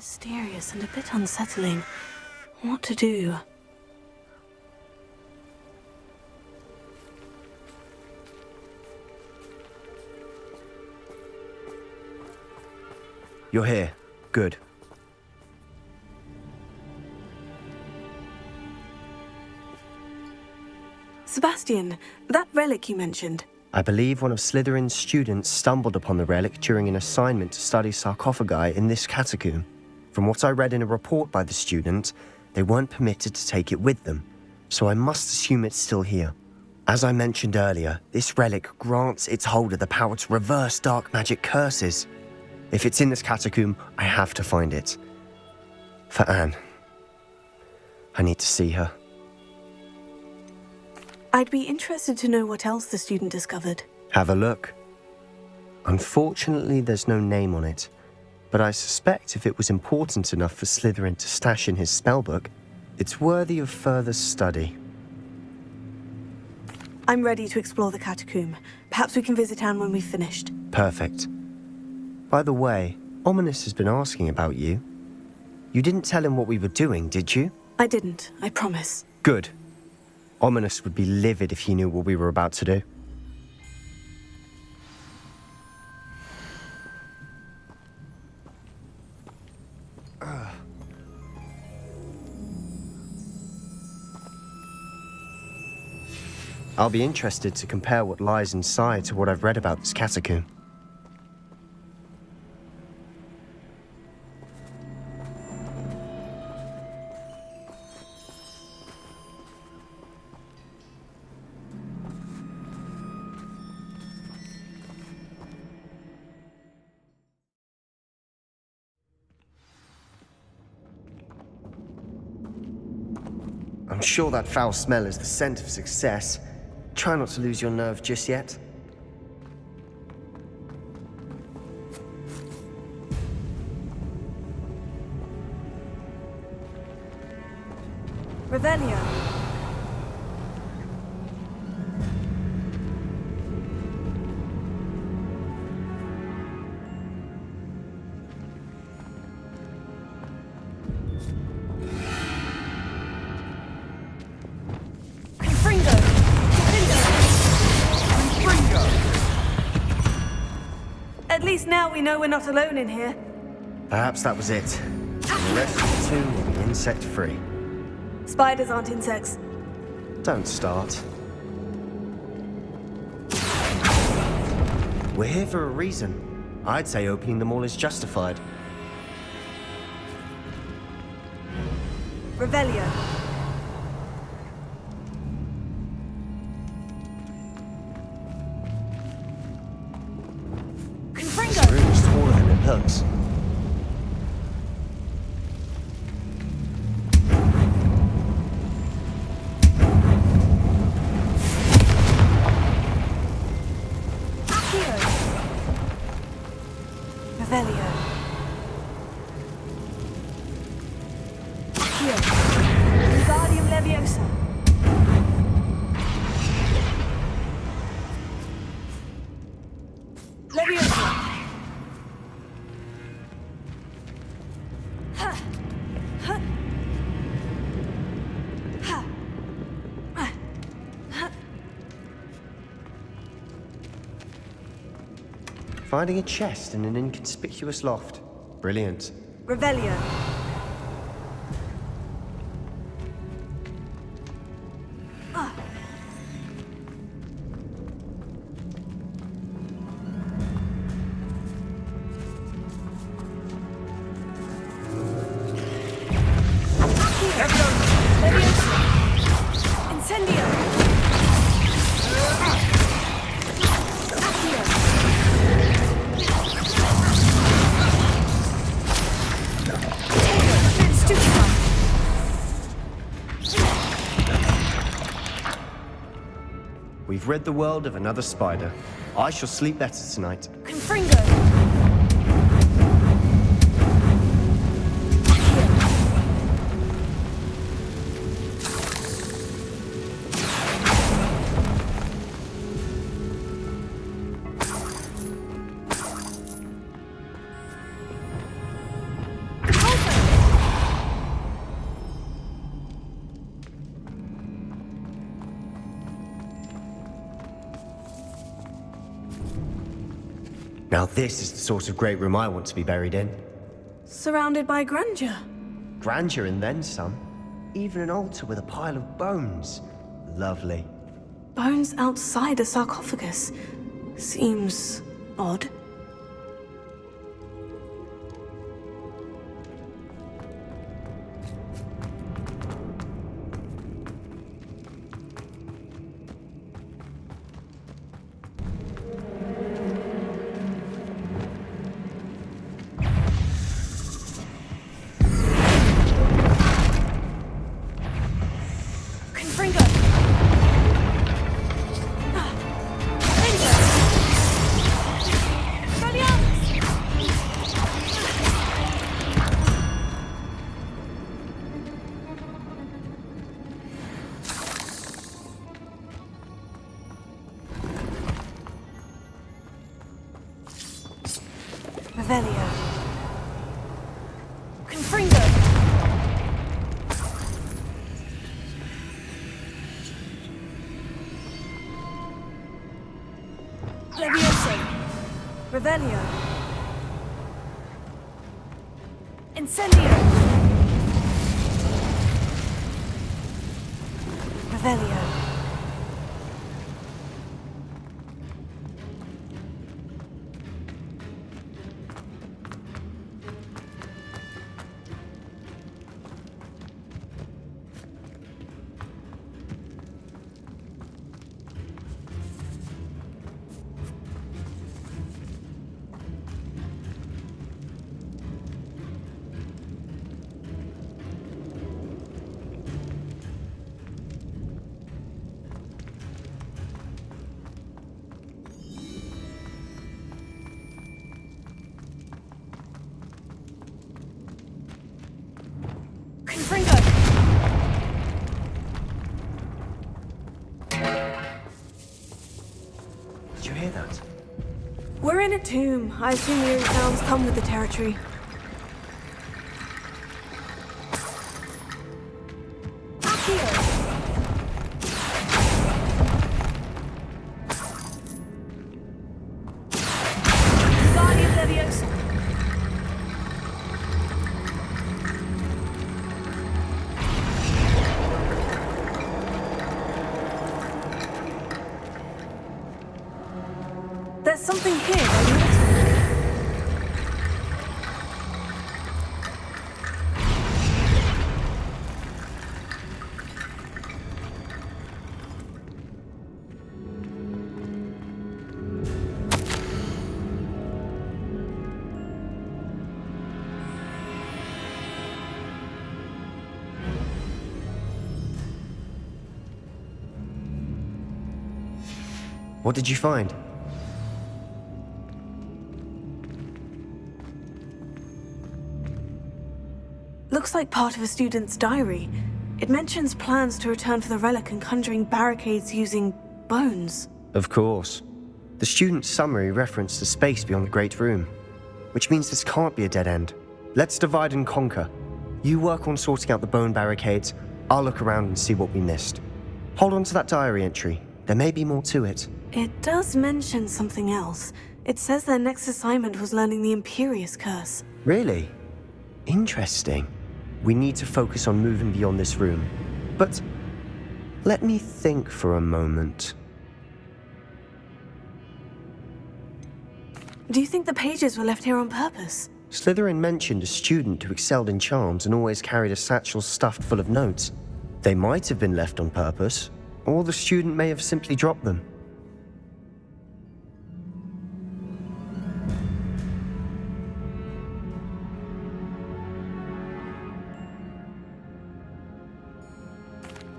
Mysterious and a bit unsettling. What to do? You're here. Good. Sebastian, that relic you mentioned. I believe one of Slytherin's students stumbled upon the relic during an assignment to study sarcophagi in this catacomb. From what I read in a report by the student, they weren't permitted to take it with them, so I must assume it's still here. As I mentioned earlier, this relic grants its holder the power to reverse dark magic curses. If it's in this catacomb, I have to find it. For Anne. I need to see her. I'd be interested to know what else the student discovered. Have a look. Unfortunately, there's no name on it, but I suspect if it was important enough for Slytherin to stash in his spellbook, it's worthy of further study. I'm ready to explore the catacomb. Perhaps we can visit Anne when we've finished. Perfect. By the way, Ominous has been asking about you. You didn't tell him what we were doing, did you? I didn't, I promise. Good. Ominous would be livid if he knew what we were about to do. I'll be interested to compare what lies inside to what I've read about this catacomb. I'm sure that foul smell is the scent of success. Try not to lose your nerve just yet. Revelio. At least now we know we're not alone in here. Perhaps that was it. And the rest of the tomb will be insect-free. Spiders aren't insects. Don't start. We're here for a reason. I'd say opening them all is justified. Revelio. This room is taller than it looks. Revelio. Accio. Wingardium Leviosa. Leviosa. Finding a chest in an inconspicuous loft. Brilliant. Revelio. We've rid the world of another spider. I shall sleep better tonight. Confringo. Now this is the sort of great room I want to be buried in. Surrounded by grandeur. Grandeur and then some. Even an altar with a pile of bones. Lovely. Bones outside a sarcophagus. Seems odd. Revelio. Confringo. Levioso. Revelio. Incendio. Revelio. Did you hear that? We're in a tomb. I assume eerie sounds come with the territory. There's something here, Levioso. What did you find? Looks like part of a student's diary. It mentions plans to return for the relic and conjuring barricades using bones. Of course. The student's summary referenced the space beyond the Great Room, which means this can't be a dead end. Let's divide and conquer. You work on sorting out the bone barricades, I'll look around and see what we missed. Hold on to that diary entry. There may be more to it. It does mention something else. It says their next assignment was learning the Imperious Curse. Really? Interesting. We need to focus on moving beyond this room. But let me think for a moment. Do you think the pages were left here on purpose? Slytherin mentioned a student who excelled in charms and always carried a satchel stuffed full of notes. They might have been left on purpose, or the student may have simply dropped them.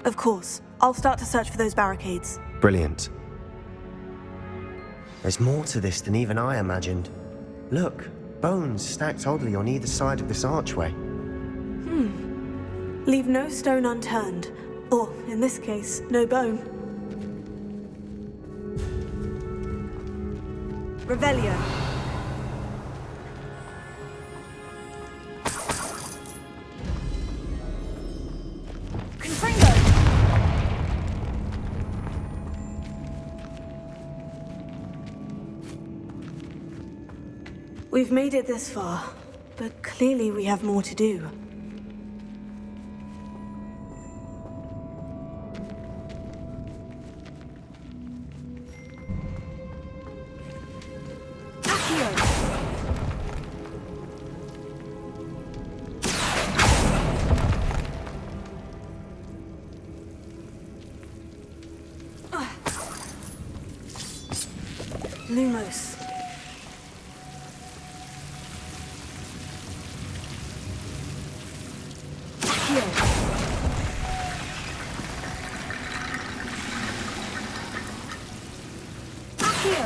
Of course. I'll start to search for those barricades. Brilliant. There's more to this than even I imagined. Look, bones stacked oddly on either side of this archway. Leave no stone unturned. Or, in this case, no bone. Revelio. Confringo. We've made it this far, but clearly we have more to do. Lumos. Accio. Accio.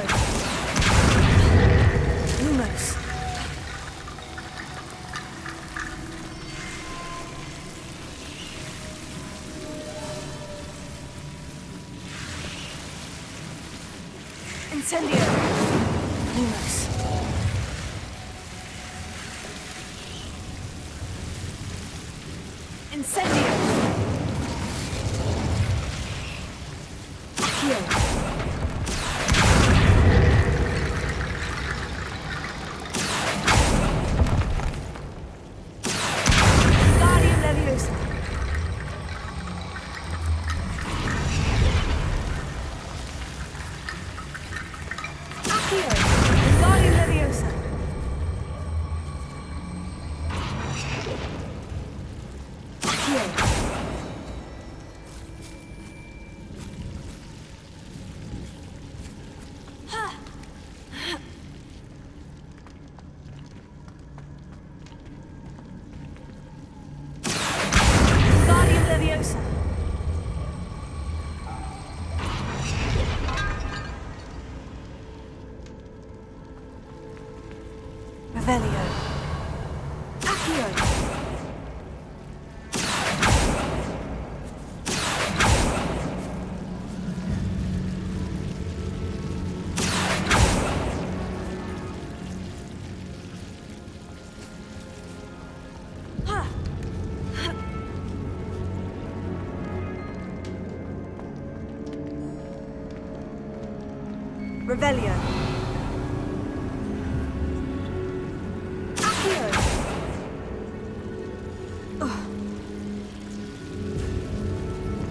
Lumos. Incendio. Lumos. Incendio. Accio. Guardian Leviosa. Accio. Guardian Leviosa. Guardian Leviosa. Revelio. Accio. Revelio. Accio.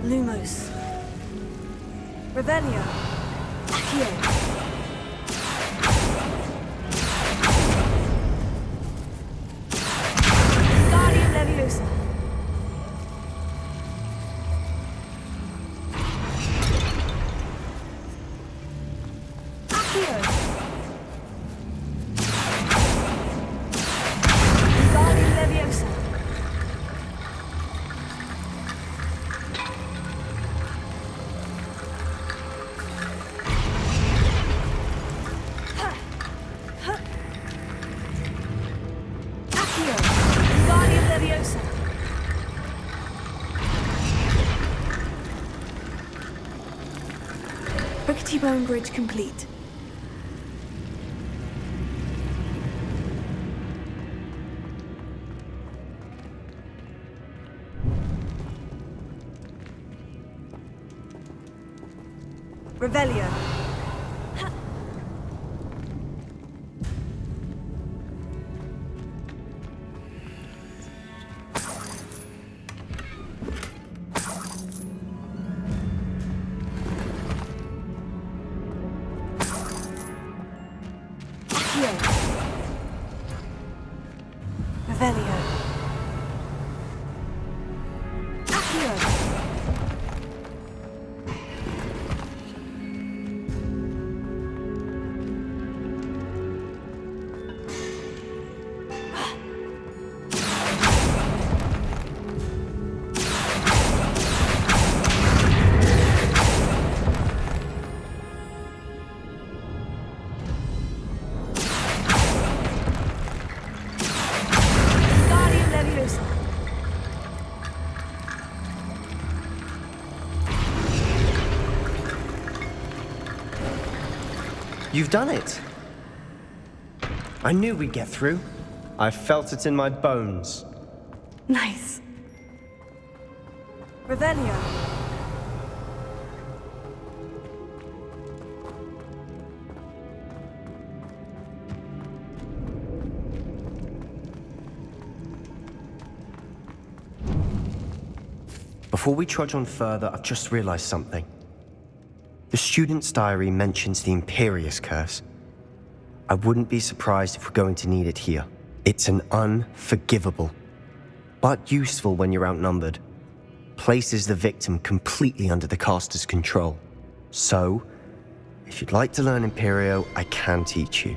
Lumos. Revelio. Accio. Guardian Leviosa. Accio. Guardian Leviosa. Accio. Guardian Leviosa. Rickety Bone Bridge complete. Revelio. Accio. Revelio. Accio. Guardian Leviosa. You've done it. I knew we'd get through. I felt it in my bones. Nice. Revelio. Before we trudge on further, I've just realized something. The student's diary mentions the Imperious Curse. I wouldn't be surprised if we're going to need it here. It's an unforgivable, but useful when you're outnumbered. Places the victim completely under the caster's control. So, if you'd like to learn Imperio, I can teach you.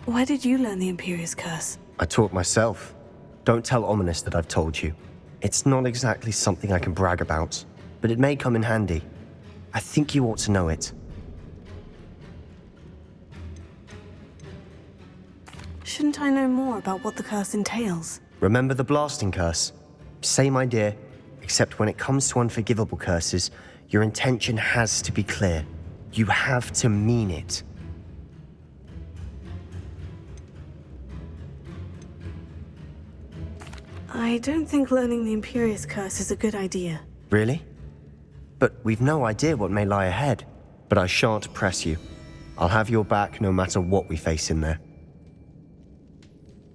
Where did you learn the Imperious Curse? I taught myself. Don't tell Ominous that I've told you. It's not exactly something I can brag about, but it may come in handy. I think you ought to know it. Shouldn't I know more about what the curse entails? Remember the blasting curse? Same idea, except when it comes to unforgivable curses, your intention has to be clear. You have to mean it. I don't think learning the Imperious Curse is a good idea. Really? But we've no idea what may lie ahead. But I shan't press you. I'll have your back no matter what we face in there.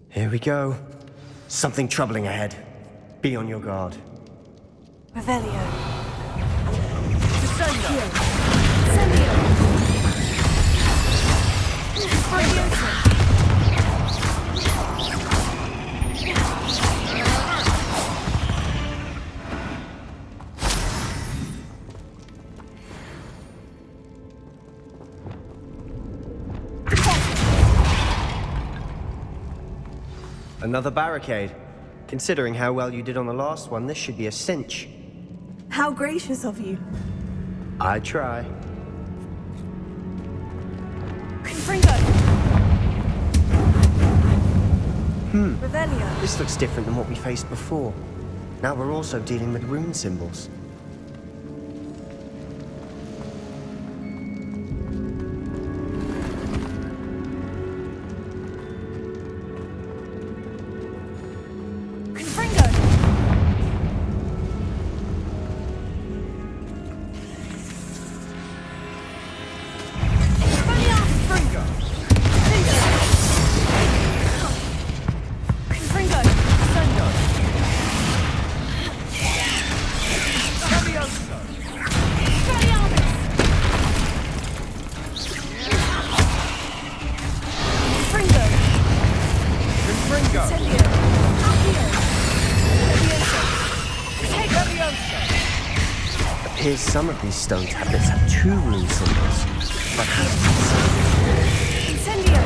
Here we go. Something troubling ahead. Be on your guard. Revelio. Another barricade. Considering how well you did on the last one, this should be a cinch. How gracious of you. I try. Confringo! Revelio. This looks different than what we faced before. Now we're also dealing with rune symbols. Appears some of these stone tablets have two rune symbols. But Incendio!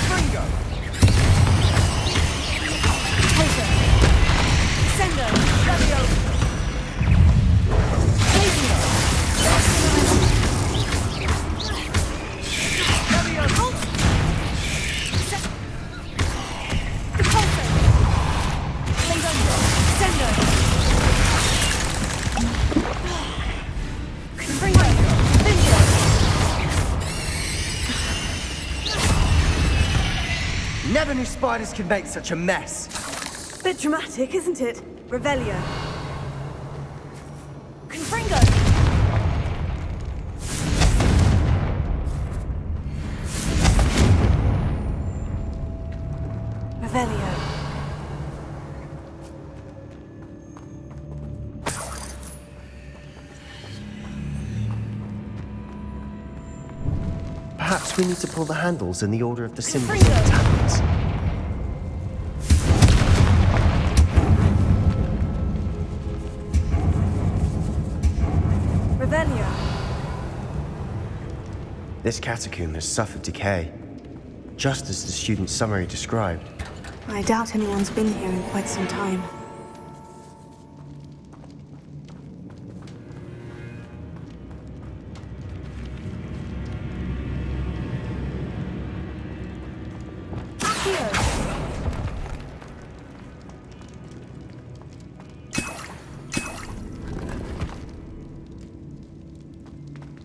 Fringo! Poser! Sendo! Levioso! Blazio! Levioso! Repulso! Lengondo! Sendo! Confringo! Vindio! never knew spiders could make such a mess. Bit dramatic, isn't it? Revelio. Confringo! Revelio. Perhaps we need to pull the handles in the order of the symbols on Confringo. the tablets. Revelio. This catacomb has suffered decay, just as the student's summary described. I doubt anyone's been here in quite some time.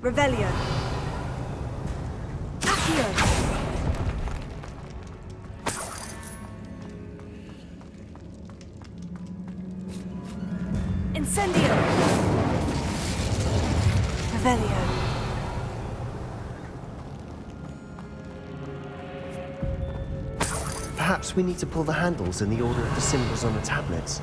Revelio. Accio. Incendio. Revelio. Perhaps we need to pull the handles in the order of the symbols on the tablets.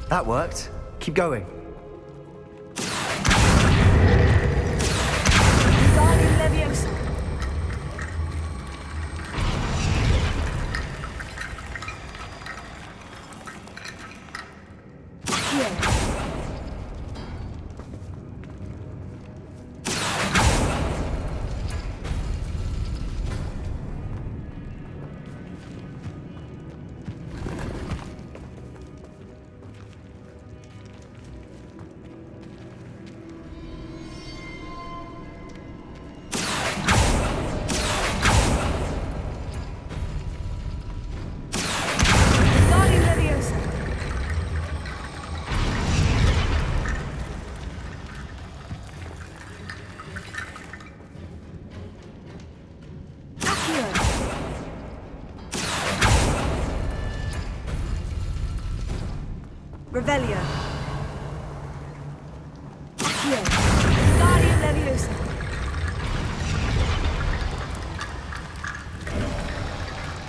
That worked. Keep going. Revelio. Accio. Guardian Leviosa.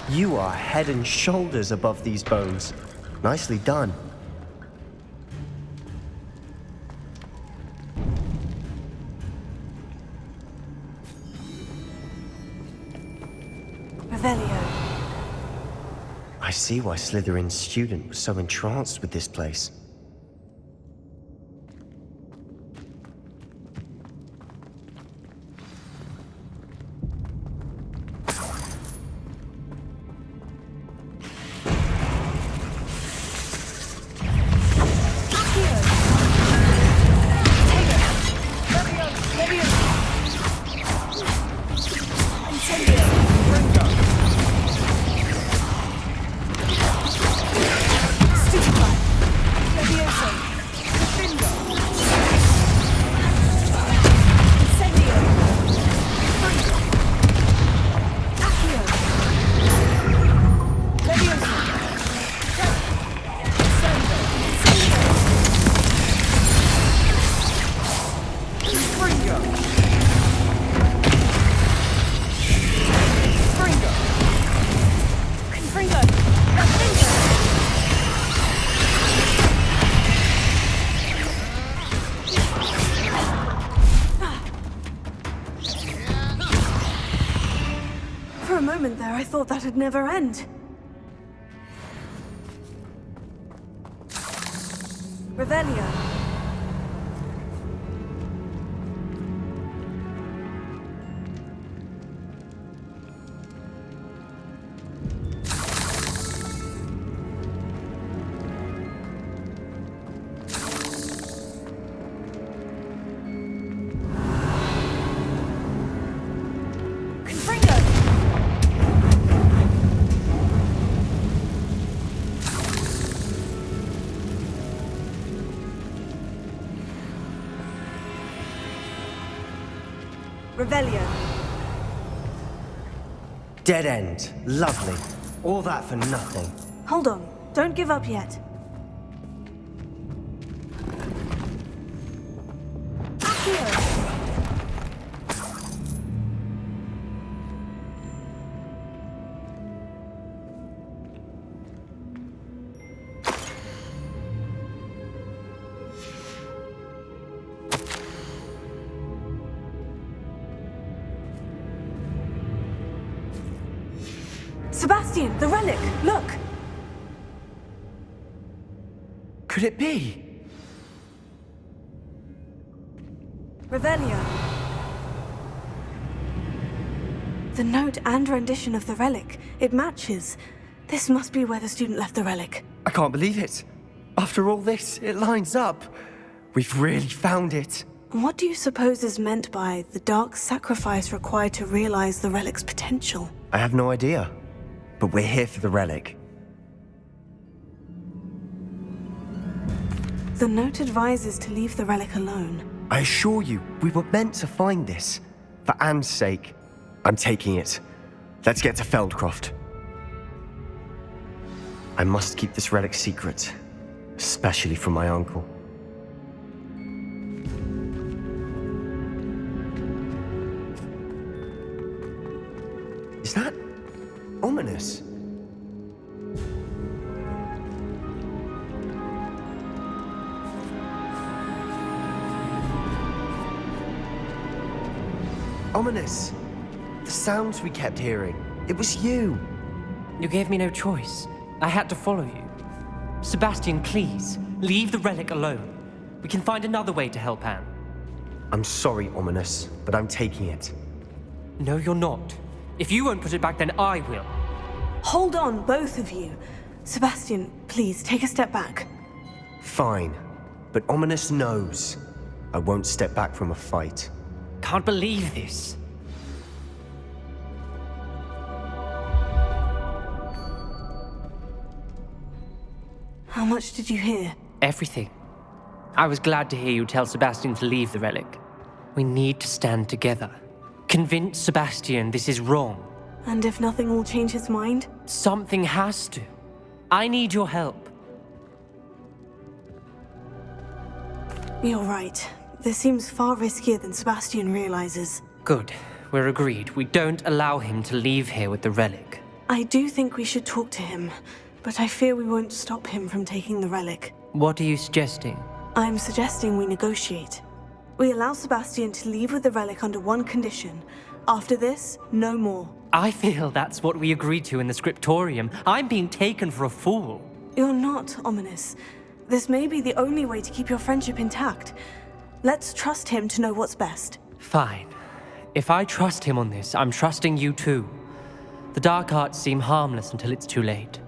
You are head and shoulders above these bones. Nicely done. Revelio. I see why Slytherin's student was so entranced with this place. For a moment there, I thought that'd never end. Revelio. Revelio. Dead end. Lovely. All that for nothing. Hold on. Don't give up yet. Accio. Sebastian, the relic! Look! Could it be? The note and rendition of the relic, it matches. This must be where the student left the relic. I can't believe it. After all this, it lines up. We've really found it. What do you suppose is meant by the dark sacrifice required to realize the relic's potential? I have no idea. But we're here for the relic. The note advises to leave the relic alone. I assure you, we were meant to find this. For Anne's sake, I'm taking it. Let's get to Feldcroft. I must keep this relic secret, especially from my uncle. Is that ominous? Ominous. The sounds we kept hearing. It was you. You gave me no choice. I had to follow you. Sebastian, please, leave the relic alone. We can find another way to help Anne. I'm sorry, Ominous, but I'm taking it. No, you're not. If you won't put it back, then I will. Hold on, both of you. Sebastian, please, take a step back. Fine, but Ominous knows. I won't step back from a fight. Can't believe this. How much did you hear? Everything. I was glad to hear you tell Sebastian to leave the relic. We need to stand together. Convince Sebastian this is wrong. And if nothing will change his mind? Something has to. I need your help. You're right. This seems far riskier than Sebastian realizes. Good. We're agreed. We don't allow him to leave here with the relic. I do think we should talk to him, but I fear we won't stop him from taking the relic. What are you suggesting? I'm suggesting we negotiate. We allow Sebastian to leave with the relic under one condition. After this, no more. I feel that's what we agreed to in the scriptorium. I'm being taken for a fool. You're not, Ominous. This may be the only way to keep your friendship intact. Let's trust him to know what's best. Fine. If I trust him on this, I'm trusting you too. The dark arts seem harmless until it's too late.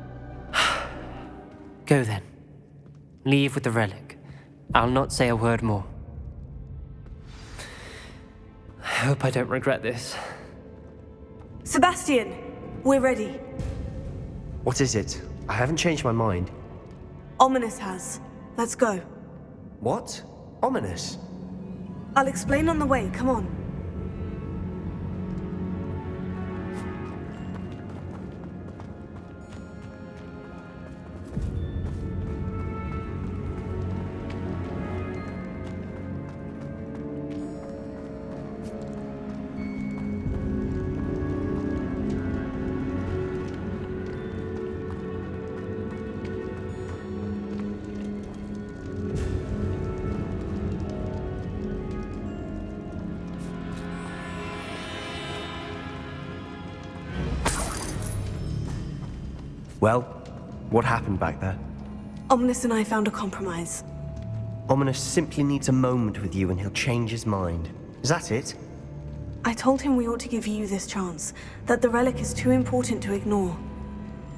Go then. Leave with the relic. I'll not say a word more. I hope I don't regret this. Sebastian! We're ready. What is it? I haven't changed my mind. Ominous has. Let's go. What? Ominous? I'll explain on the way, come on. Well, what happened back there? Ominous and I found a compromise. Ominous simply needs a moment with you and he'll change his mind. Is that it? I told him we ought to give you this chance, that the relic is too important to ignore.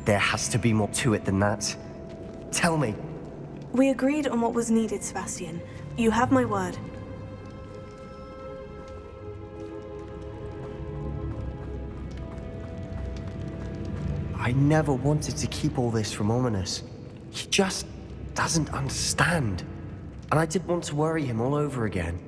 There has to be more to it than that. Tell me. We agreed on what was needed, Sebastian. You have my word. I never wanted to keep all this from Ominous. He just doesn't understand. And I didn't want to worry him all over again.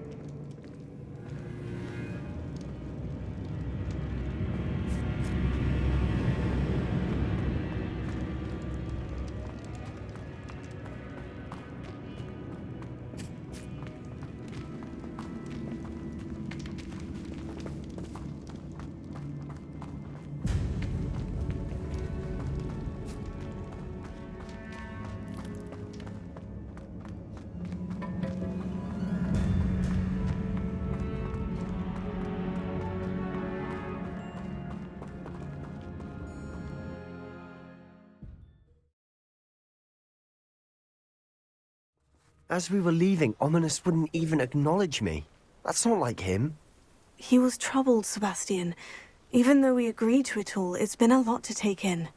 As we were leaving, Ominous wouldn't even acknowledge me. That's not like him. He was troubled, Sebastian. Even though we agreed to it all, it's been a lot to take in.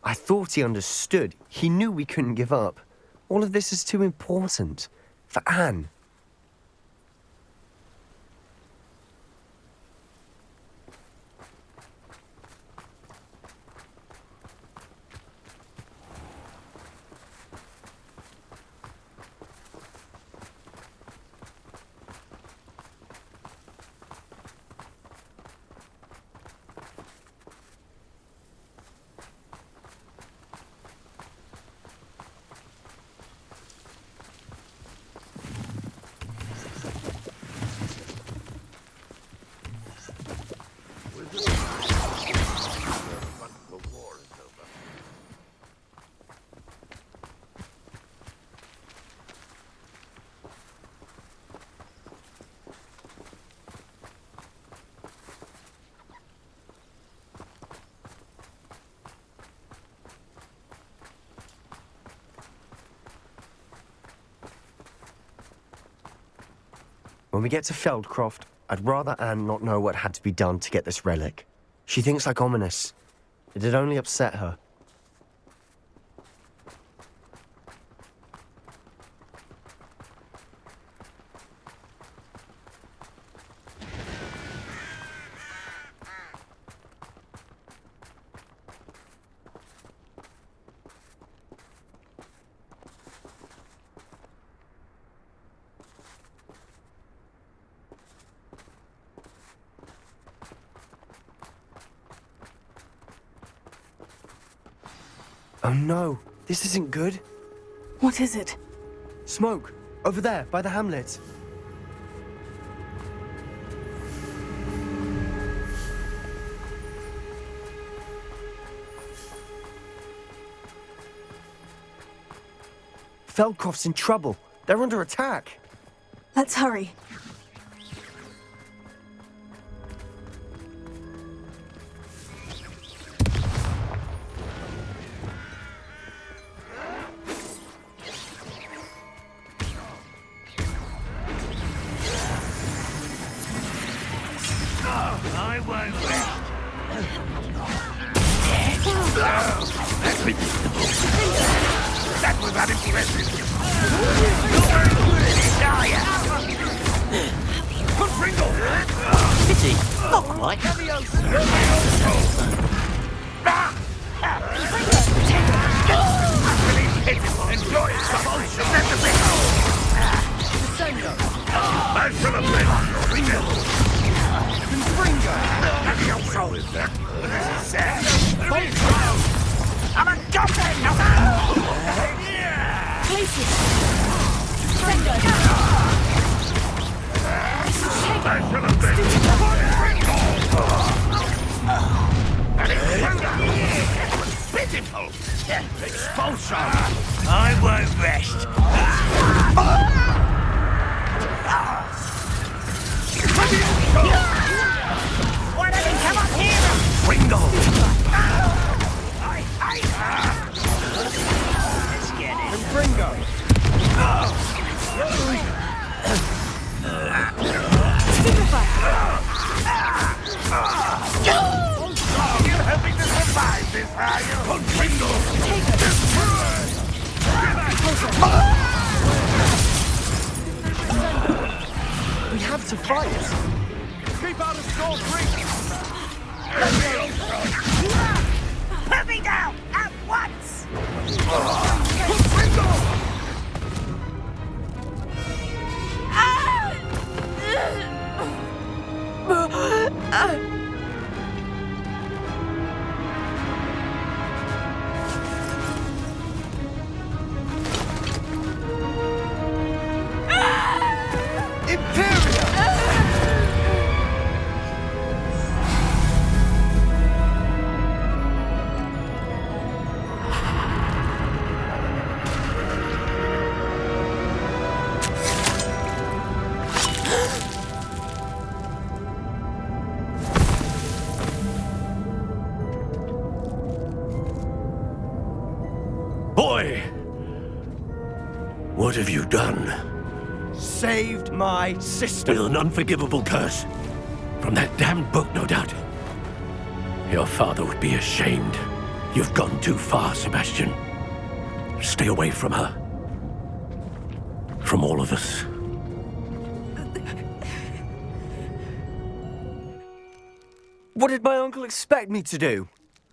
I thought he understood. He knew we couldn't give up. All of this is too important. For Anne. When we get to Feldcroft, I'd rather Anne not know what had to be done to get this relic. She thinks like ominous. It'd only upset her. Oh no, this isn't good. What is it? Smoke! Over there, by the hamlet. Feldcroft's in trouble. They're under attack. Let's hurry. I won't rest. That's predictable. That was unimpressive. Pringle! Pity. Not quite. Enjoy it, suppose. That's a bit man from a bit. So is that? This is sad. I'm a goblin! Places! Sendo! I should have been. It was pitiful. Expulsion. I won't rest. Why don't you come up here? Ringo! Let's get it. And Ringo! You're hoping to survive this, are you? Ringo! We have to fight. Keep out of Skull's reach! Put me down at once! Boy! What have you done? Saved my sister. With an unforgivable curse. From that damned book, no doubt. Your father would be ashamed. You've gone too far, Sebastian. Stay away from her. From all of us. What did my uncle expect me to do?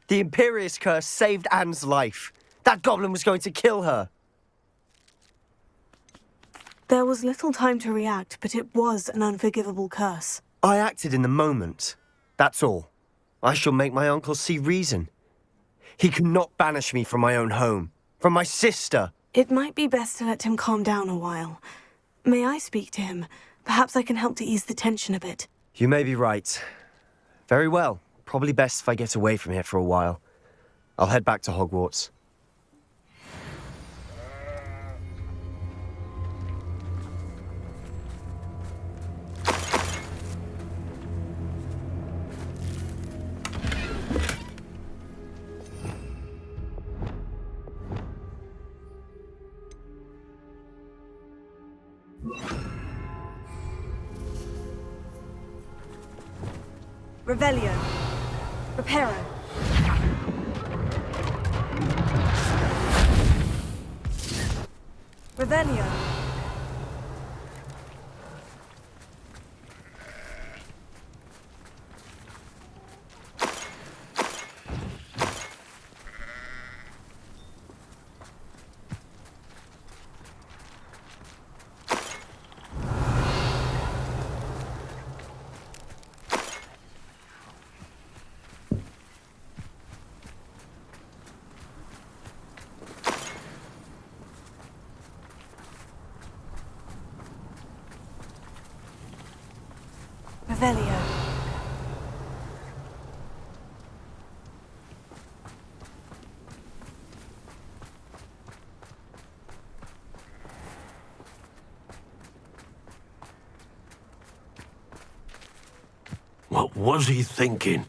The Imperious Curse saved Anne's life. That goblin was going to kill her. There was little time to react, but it was an unforgivable curse. I acted in the moment. That's all. I shall make my uncle see reason. He cannot banish me from my own home, from my sister. It might be best to let him calm down a while. May I speak to him? Perhaps I can help to ease the tension a bit. You may be right. Very well. Probably best if I get away from here for a while. I'll head back to Hogwarts. Revelio. Reparo. Revelio. Revelio. What was he thinking?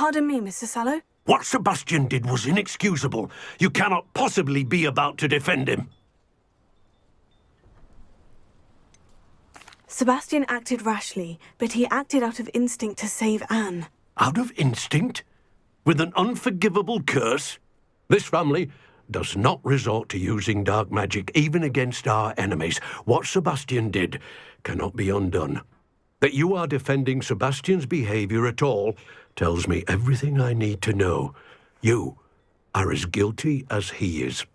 Pardon me, Mr. Sallow. What Sebastian did was inexcusable. You cannot possibly be about to defend him. Sebastian acted rashly, but he acted out of instinct to save Anne. Out of instinct? With an unforgivable curse? This family does not resort to using dark magic even against our enemies. What Sebastian did cannot be undone. That you are defending Sebastian's behavior at all tells me everything I need to know. You are as guilty as he is.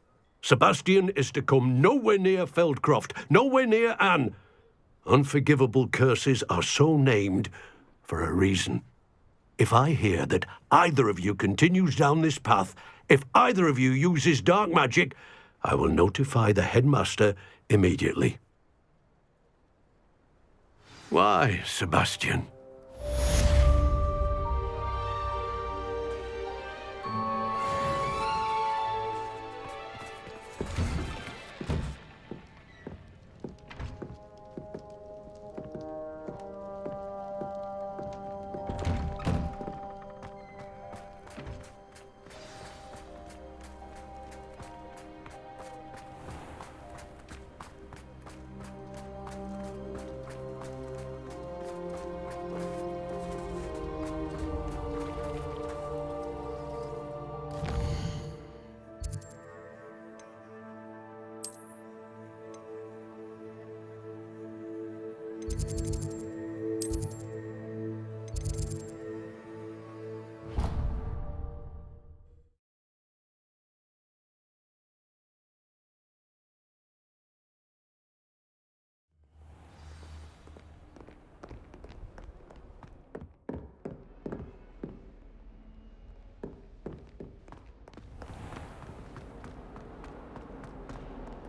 Sebastian is to come nowhere near Feldcroft, nowhere near Anne. Unforgivable curses are so named for a reason. If I hear that either of you continues down this path, if either of you uses dark magic, I will notify the headmaster immediately. Why, Sebastian?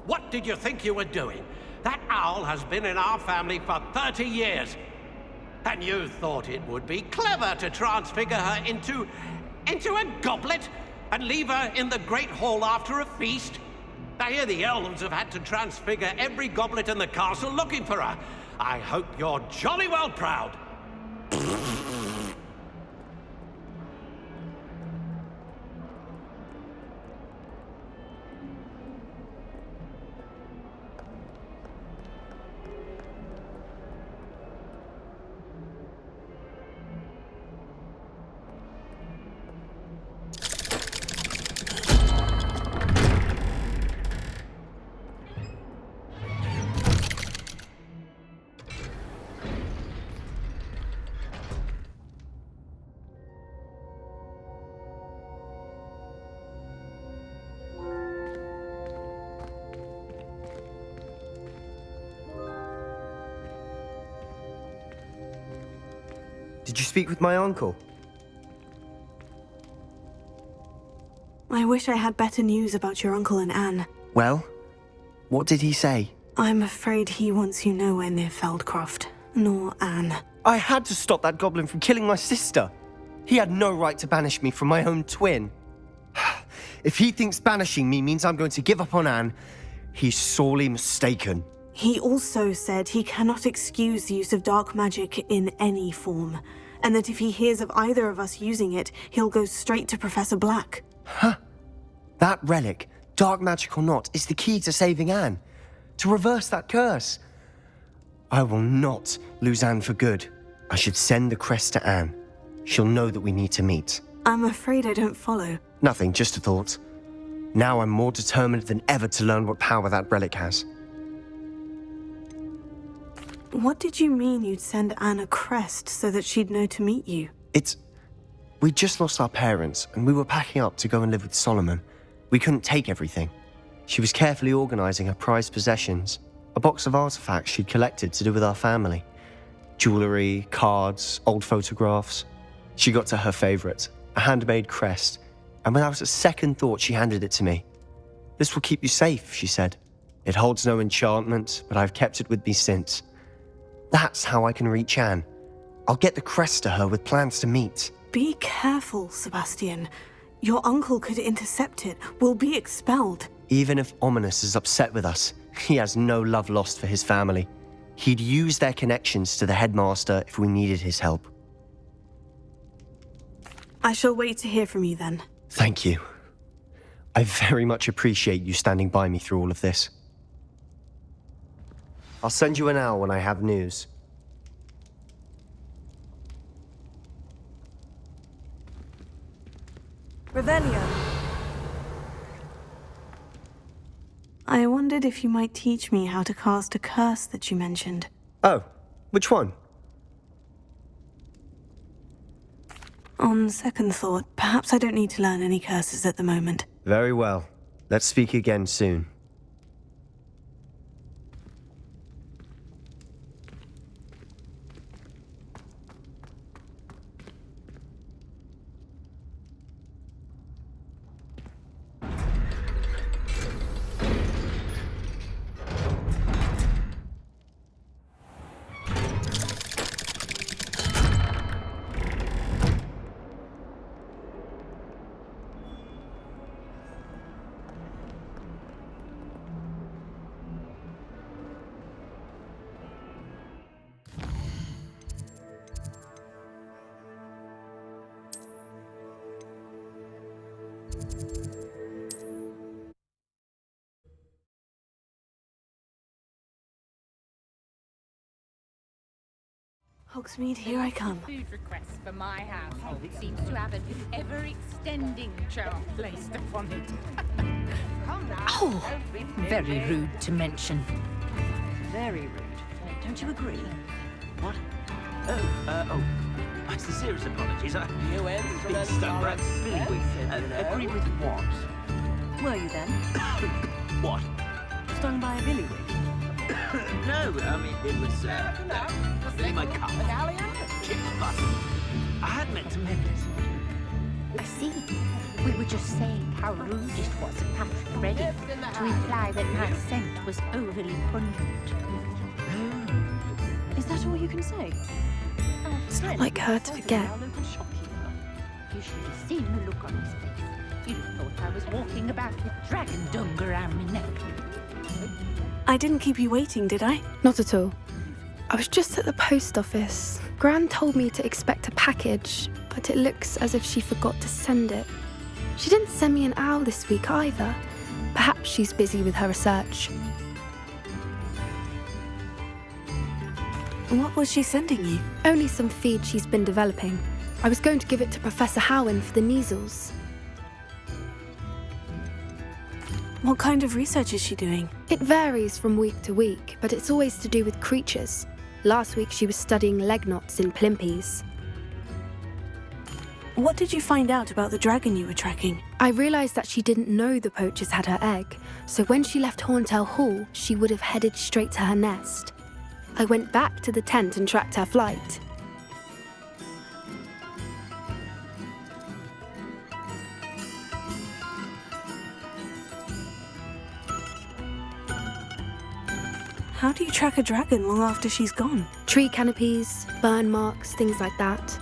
What did you think you were doing? That owl has been in our family for 30 years. And you thought it would be clever to transfigure her into a goblet and leave her in the Great Hall after a feast? I hear the elves have had to transfigure every goblet in the castle looking for her. I hope you're jolly well proud. Did you speak with my uncle? I wish I had better news about your uncle and Anne. Well, what did he say? I'm afraid he wants you nowhere near Feldcroft, nor Anne. I had to stop that goblin from killing my sister. He had no right to banish me from my own twin. If he thinks banishing me means I'm going to give up on Anne, he's sorely mistaken. He also said he cannot excuse the use of dark magic in any form, and that if he hears of either of us using it, he'll go straight to Professor Black. Huh? That relic, dark magic or not, is the key to saving Anne. To reverse that curse. I will not lose Anne for good. I should send the crest to Anne. She'll know that we need to meet. I'm afraid I don't follow. Nothing, just a thought. Now I'm more determined than ever to learn what power that relic has. What did you mean you'd send Anne a crest so that she'd know to meet you? We just lost our parents, and we were packing up to go and live with Solomon. We couldn't take everything. She was carefully organizing her prized possessions, a box of artifacts she'd collected to do with our family. Jewelry, cards, old photographs. She got to her favorite, a handmade crest, and without a second thought she handed it to me. "This will keep you safe," she said. "It holds no enchantment, but I've kept it with me since. That's how I can reach Anne. I'll get the crest to her with plans to meet." Be careful, Sebastian. Your uncle could intercept it. We'll be expelled. Even if Ominous is upset with us, he has no love lost for his family. He'd use their connections to the headmaster if we needed his help. I shall wait to hear from you then. Thank you. I very much appreciate you standing by me through all of this. I'll send you an owl when I have news. Revelio. I wondered if you might teach me how to cast a curse that you mentioned. Oh, which one? On second thought, perhaps I don't need to learn any curses at the moment. Very well. Let's speak again soon. Hogsmeade, here I come. Food requests for my household seems to have an ever-extending charm placed upon it. Oh, very rude to mention. Very rude. Don't you agree? What? Oh. My sincerest apologies. You in? Big stuck rat Billywig. Agree with what? Were you then? What? Stung by a billywig? No, I mean, it was, filling my cup. Chipped button. I had meant to mend it. I see. We were just saying how rude it was of Patrick Redding to imply that my scent was overly pungent. Is that all you can say? It's not like her to forget. Our local shopkeeper. You should have seen the look on his face. You'd have thought I was walking about with dragon dung around my neck. I didn't keep you waiting, did I? Not at all. I was just at the post office. Gran told me to expect a package, but it looks as if she forgot to send it. She didn't send me an owl this week either. Perhaps she's busy with her research. What was she sending you? Only some feed she's been developing. I was going to give it to Professor Howen for the measles. What kind of research is she doing? It varies from week to week, but it's always to do with creatures. Last week she was studying leg knots in plimpies. What did you find out about the dragon you were tracking? I realised that she didn't know the poachers had her egg, so when she left Horntail Hall, she would have headed straight to her nest. I went back to the tent and tracked her flight. How do you track a dragon long after she's gone? Tree canopies, burn marks, things like that.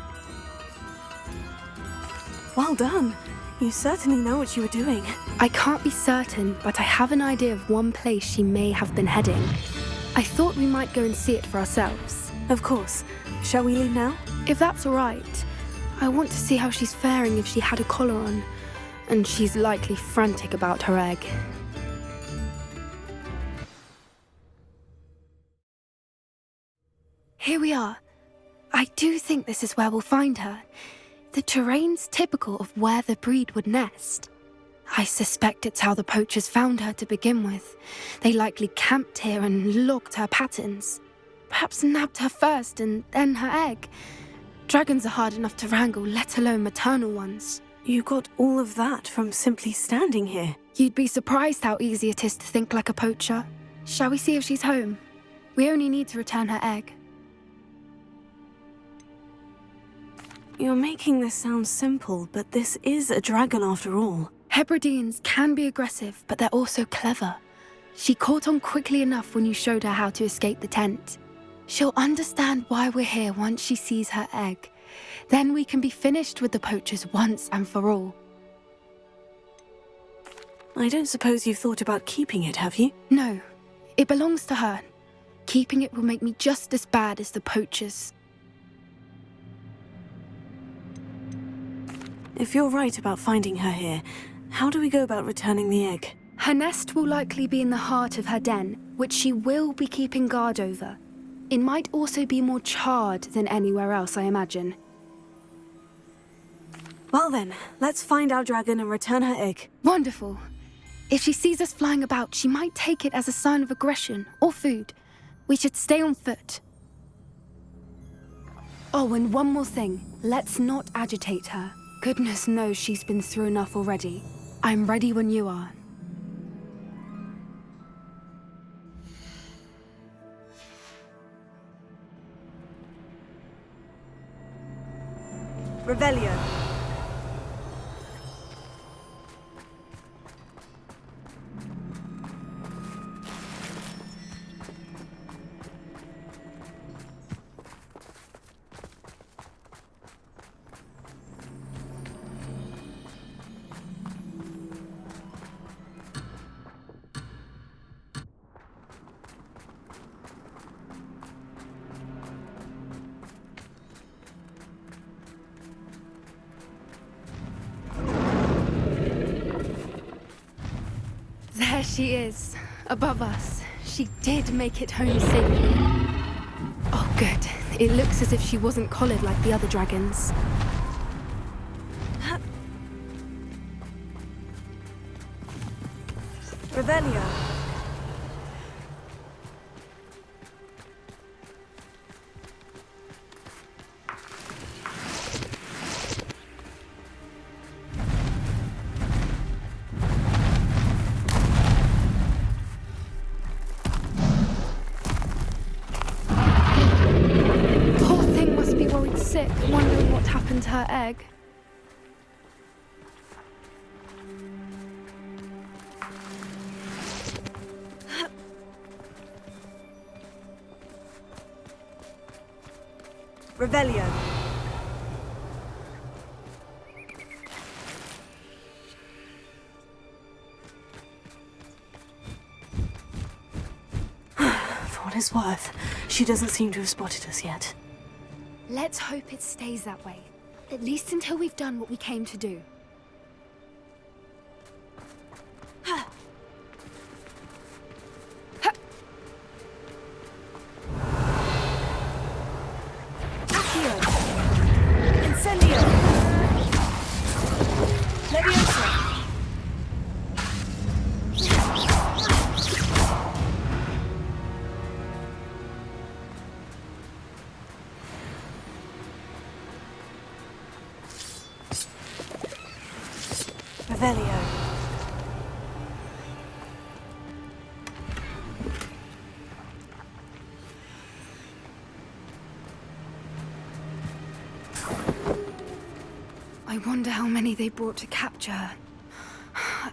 Well done. You certainly know what you were doing. I can't be certain, but I have an idea of one place she may have been heading. I thought we might go and see it for ourselves. Of course. Shall we leave now? If that's all right. I want to see how she's faring if she had a collar on. And she's likely frantic about her egg. Here we are. I do think this is where we'll find her. The terrain's typical of where the breed would nest. I suspect it's how the poachers found her to begin with. They likely camped here and logged her patterns. Perhaps nabbed her first and then her egg. Dragons are hard enough to wrangle, let alone maternal ones. You got all of that from simply standing here. You'd be surprised how easy it is to think like a poacher. Shall we see if she's home? We only need to return her egg. You're making this sound simple, but this is a dragon after all. Hebrideans can be aggressive, but they're also clever. She caught on quickly enough when you showed her how to escape the tent. She'll understand why we're here once she sees her egg. Then we can be finished with the poachers once and for all. I don't suppose you've thought about keeping it, have you? No, it belongs to her. Keeping it will make me just as bad as the poachers. If you're right about finding her here, how do we go about returning the egg? Her nest will likely be in the heart of her den, which she will be keeping guard over. It might also be more charred than anywhere else, I imagine. Well then, let's find our dragon and return her egg. Wonderful. If she sees us flying about, she might take it as a sign of aggression or food. We should stay on foot. Oh, and one more thing. Let's not agitate her. Goodness knows she's been through enough already. I'm ready when you are. Revelio. There she is, above us. She did make it home safely. Oh, good. It looks as if she wasn't collared like the other dragons. Revelio. Poor thing must be worried sick, wondering what happened to her egg. Revelio. For what it's worth, she doesn't seem to have spotted us yet. Let's hope it stays that way. At least until we've done what we came to do. Revelio. I wonder how many they brought to capture her.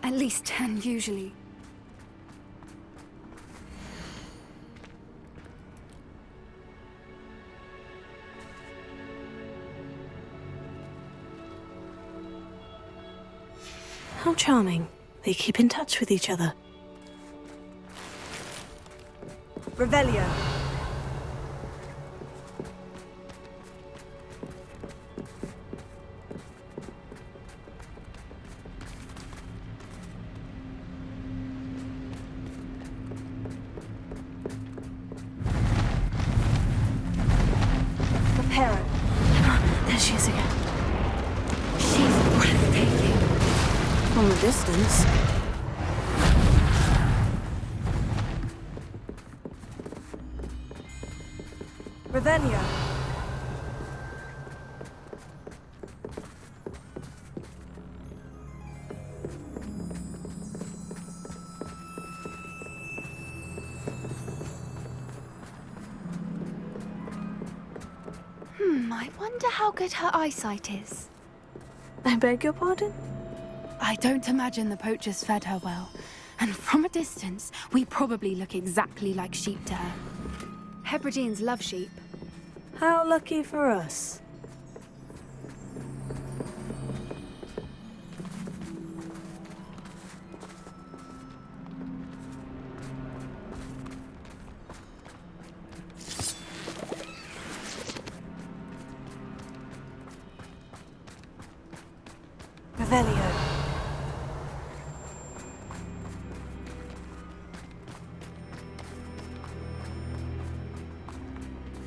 At least 10, usually. How charming. They keep in touch with each other. Revelio. Reparo. There she is again. She's breathtaking. From a distance. Revelio. I wonder how good her eyesight is. I beg your pardon? I don't imagine the poachers fed her well. And from a distance, we probably look exactly like sheep to her. Hebrideans love sheep. How lucky for us. Revelio.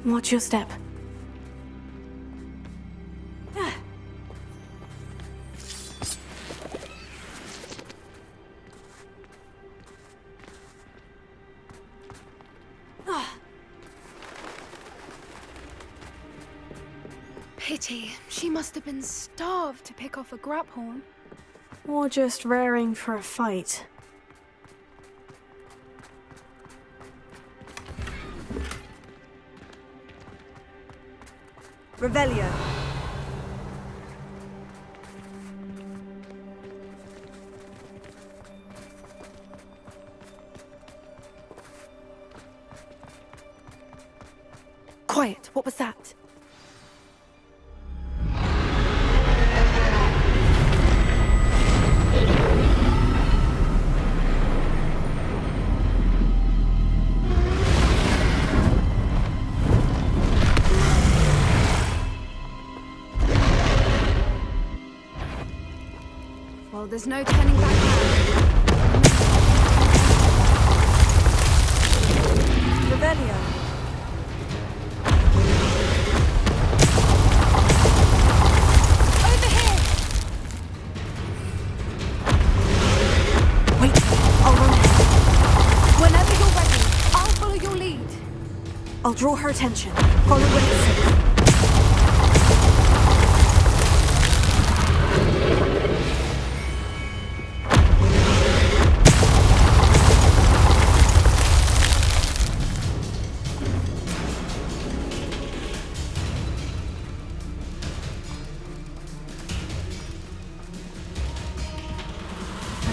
Watch your step. Pity. She must have been starved to pick off a graphorn. Or just raring for a fight. Revelio. Quiet. What was that? Well, there's no turning back now. Revelio. Over here! Wait, I'll run ahead. Whenever you're ready, I'll follow your lead. I'll draw her attention. Follow when it's safe.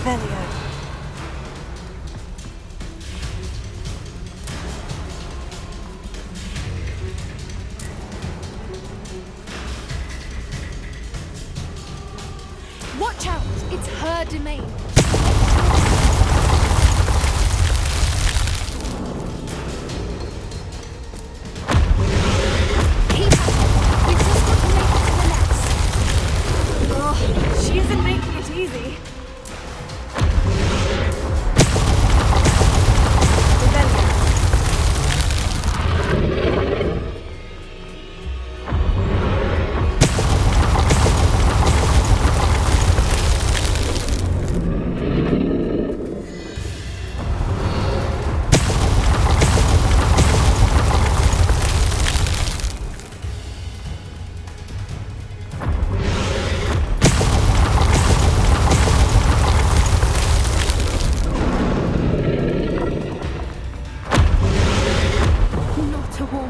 Revelio. her domain. Keep at it. We've just got to make it to the nest. Oh, she isn't making it easy.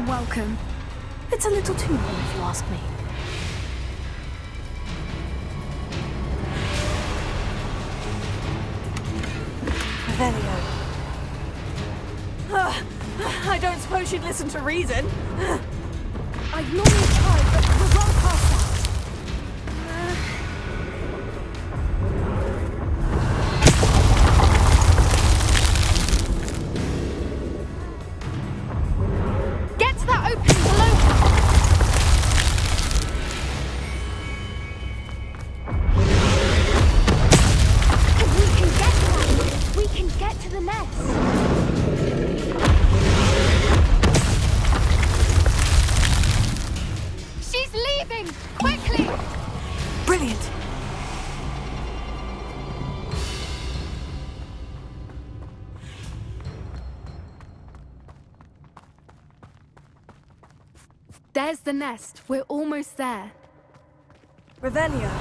Welcome. It's a little too warm, if you ask me. Revelio. I don't suppose she'd listen to reason. I'd normally try, but we're well past that. Get to that opening below her. If we can get to that, we can get to the nest. She's leaving! Quickly! Brilliant. There's the nest. We're almost there. Revelio.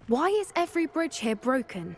Why is every bridge here broken?